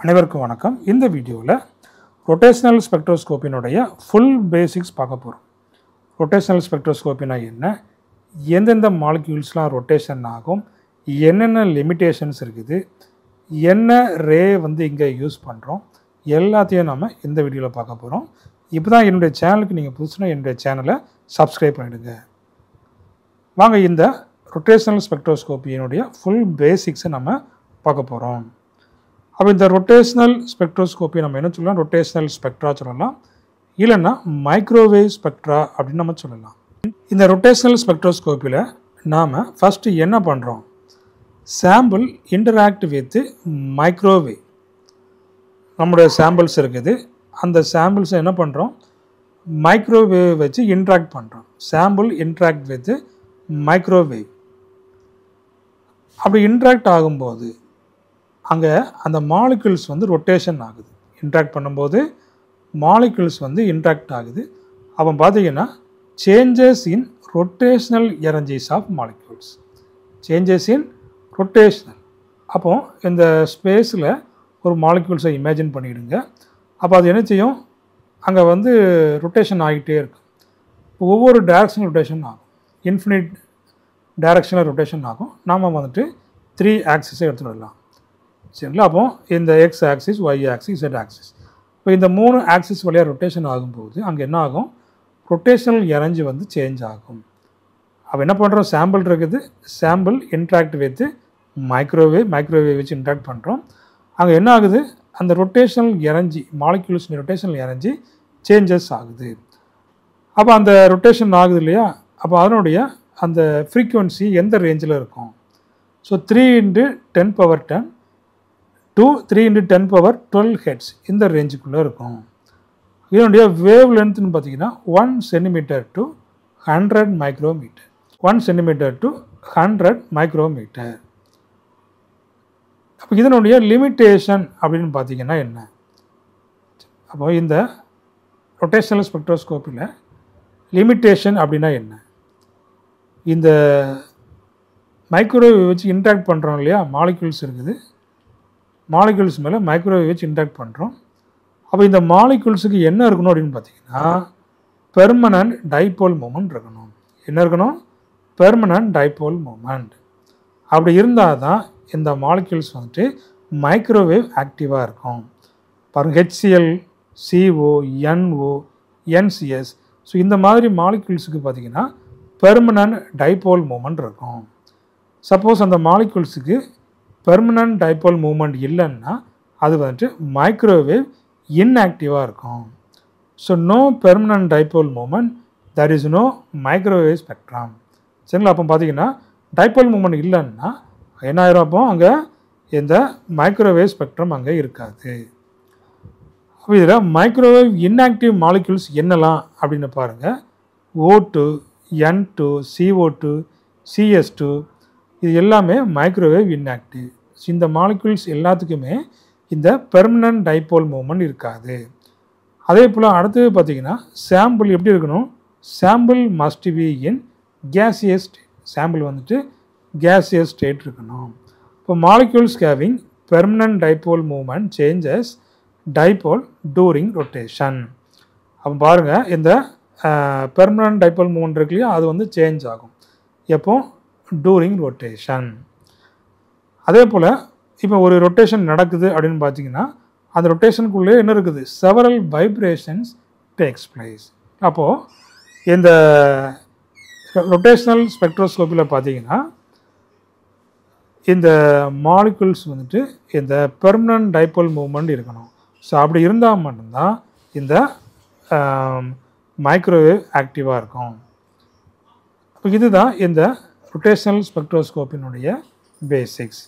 அனைவருக்கும் வணக்கம். இந்த வீடியோவில் ரொட்டேஷனல் ஸ்பெக்ட்ரோஸ்கோப்பினுடைய ஃபுல் பேசிக்ஸ் பார்க்க போகிறோம். ரொட்டேஷனல் ஸ்பெக்ட்ரோஸ்கோப்பினா என்ன, எந்தெந்த மாலிக்யூல்ஸ்லாம் ரொட்டேஷன் ஆகும், என்னென்ன லிமிட்டேஷன்ஸ் இருக்குது, என்ன ரே இங்கே யூஸ் பண்ணுறோம், எல்லாத்தையும் நம்ம இந்த வீடியோவில் பார்க்க போகிறோம். இப்போ தான் என்னுடைய சேனலுக்கு நீங்கள் புதுசுனா என்னுடைய சேனலை சப்ஸ்கிரைப் பண்ணிவிடுங்க. வாங்க இந்த ரொட்டேஷனல் ஸ்பெக்ட்ரோஸ்கோப்பியினுடைய ஃபுல் பேசிக்ஸை நம்ம பார்க்க போகிறோம். அப்போ இந்த ரொட்டேஷனல் ஸ்பெக்ட்ரோஸ்கோப்பி நம்ம என்ன சொல்லலாம், ரொட்டேஷனல் ஸ்பெக்ட்ரா சொல்லலாம், இல்லைன்னா மைக்ரோவேவ் ஸ்பெக்ட்ரா அப்படின்னு நம்ம சொல்லலாம். இந்த ரொட்டேஷனல் ஸ்பெக்ட்ரோஸ்கோப்பியில் நாம் ஃபஸ்ட்டு என்ன பண்ணுறோம், சாம்பிள் இன்டராக்ட் வித் மைக்ரோவேவ். நம்முடைய சாம்பிள்ஸ் இருக்குது, அந்த சாம்பிள்ஸை என்ன பண்ணுறோம், மைக்ரோவேவ் வச்சு இன்ட்ராக்ட் பண்ணுறோம். Sample interact with microwave. அப்படி இன்ட்ராக்ட் ஆகும்போது அங்கே அந்த மாலிகுல்ஸ் ரொட்டேஷன் ஆகுது. இன்ட்ராக்ட் பண்ணும்போது மாலிகுல்ஸ் இன்ட்ராக்ட் ஆகுது. அப்போ பார்த்தீங்கன்னா changes in rotational energies of molecules. Changes in rotational. அப்போ இந்த ஸ்பேஸில் ஒரு மாலிகுல்ஸை இமேஜின் பண்ணிவிடுங்க. அப்போ அது என்ன செய்யும், அங்கே ரொட்டேஷன் ஆகிட்டே இருக்கும். ஒவ்வொரு டைரக்ஷனல் ரொட்டேஷன் ஆகும், இன்ஃபினிட் டைரக்ஷனல் ரொட்டேஷன் ஆகும். நாம் 3 ஆக்சிஸை எடுத்துகிட்டு சரிங்களா. அப்போ இந்த X axis, Y axis, Z axis, இப்போ இந்த 3 ஆக்சிஸ் வழியாக ரொட்டேஷன் ஆகும்போது அங்கே என்ன ஆகும், ரொட்டேஷனல் எனர்ஜி சேஞ்ச் ஆகும். அப்போ என்ன பண்ணுறோம், சாம்பிள் இருக்குது, sample interact with microwave, microwave வச்சு இன்ட்ராக்ட் பண்ணுறோம். அங்கே என்ன ஆகுது, அந்த rotational energy, molecules rotational energy changes ஆகுது. அப்போ அந்த ரொட்டேஷன் ஆகுது இல்லையா, அப்போ அதனுடைய அந்த ஃப்ரீக்குவன்சி எந்த ரேஞ்சில் இருக்கும். ஸோ 3 × 10⁻10 to 3 × 10⁻12 ஹெட்ஸ், இந்த ரேஞ்சுக்குள்ளே இருக்கும். இதனுடைய வேவ் லென்த்னு பார்த்தீங்கன்னா 1 centimetre to 100 micrometre. 1 centimetre to 100 micrometre. அப்போ இதனுடைய லிமிட்டேஷன் அப்படின்னு பார்த்தீங்கன்னா என்ன, அப்போ இந்த ரொட்டேஷனல் ஸ்பெக்ட்ரோஸ்கோப்பில் லிமிட்டேஷன் அப்படின்னா என்ன, இந்த மைக்ரோவேவ் வச்சு இன்ட்ராக்ட் பண்ணுறோம் இல்லையா, மாலிகுல்ஸ் இருக்குது, மாலிகுல்ஸ் மேலே மைக்ரோவேவ் வச்சு இன்ட்ராக்ட் பண்ணுறோம். அப்போ இந்த மாலிகுல்ஸுக்கு என்ன இருக்கணும் அப்படின்னு பார்த்தீங்கன்னா, பெர்மனன்ட் டைபோல் மூமெண்ட் இருக்கணும். என்ன இருக்கணும், பெர்மனன்ட் டைபோல் மூமெண்ட். அப்படி இருந்தால் தான் இந்த மாலிகுல்ஸ் மைக்ரோவேவ் ஆக்டிவாக இருக்கும். பாருங்கள், HCl, CO, NO, NCS, so இந்த மாதிரி மாலிகுல்ஸுக்கு பார்த்திங்கன்னா பெர்மனன்ட் டைபோல் மூமெண்ட் இருக்கும். சப்போஸ் அந்த மாலிகுல்ஸுக்கு பெர்மனன்ட் டைபோல் மூமெண்ட் இல்லைன்னா அது மைக்ரோவேவ் இன்ஆக்டிவாக இருக்கும். So no permanent dipole moment, that is no microwave spectrum. சரிங்களா. அப்போ பார்த்தீங்கன்னா டைபோல் மூமெண்ட் இல்லைன்னா என்ன ஆயிரும், அப்போ அங்கே இந்த மைக்ரோவேவ் ஸ்பெக்ட்ரம் அங்கே இருக்காது. அப்போ இதில் மைக்ரோவேவ் இன்ஆக்டிவ் மாலிகுல்ஸ் என்னலாம் அப்படின்னு பாருங்கள். O2, N2, CO2, CS2, இது எல்லாமே மைக்ரோவேவ் இன்ஆக்டிவ். இந்த மாலிகுல்ஸ் எல்லாத்துக்குமே இந்த பெர்மனன்ட் டைபோல் மூமெண்ட் இருக்காது. அதே போல் அடுத்தது பார்த்திங்கன்னா சாம்பிள் எப்படி இருக்கணும், sample must be in gaseous state. Sample gaseous state இருக்கணும். இப்போ molecules having permanent dipole moment changes dipole during rotation. அப்போ பாருங்கள், இந்த பெர்மனன்ட் டைபோல் மூமெண்ட் இருக்கு இல்லையா, அது சேஞ்ச் ஆகும் எப்போ, டூரிங் ரொட்டேஷன். அதே போல் இப்போ ஒரு ரொட்டேஷன் நடக்குது அப்படின்னு பார்த்தீங்கன்னா அந்த ரொட்டேஷனுக்குள்ளே என்ன இருக்குது, செவரல் வைப்ரேஷன்ஸ் டேக்ஸ் பிளேஸ். அப்போது இந்த ரொட்டேஷனல் ஸ்பெக்ட்ரோஸ்கோப்பியில் பார்த்தீங்கன்னா இந்த மாலிகுல்ஸ் இந்த பெர்மனன்ட் டைபோல் மூமெண்ட் இருக்கணும். ஸோ அப்படி இருந்தால் மட்டும்தான் இந்த மைக்ரோவேவ் ஆக்டிவாக இருக்கும். இப்போ இதுதான் இந்த ரொட்டேஷனல் ஸ்பெக்ட்ரோஸ்கோப்பினுடைய பேசிக்ஸ்.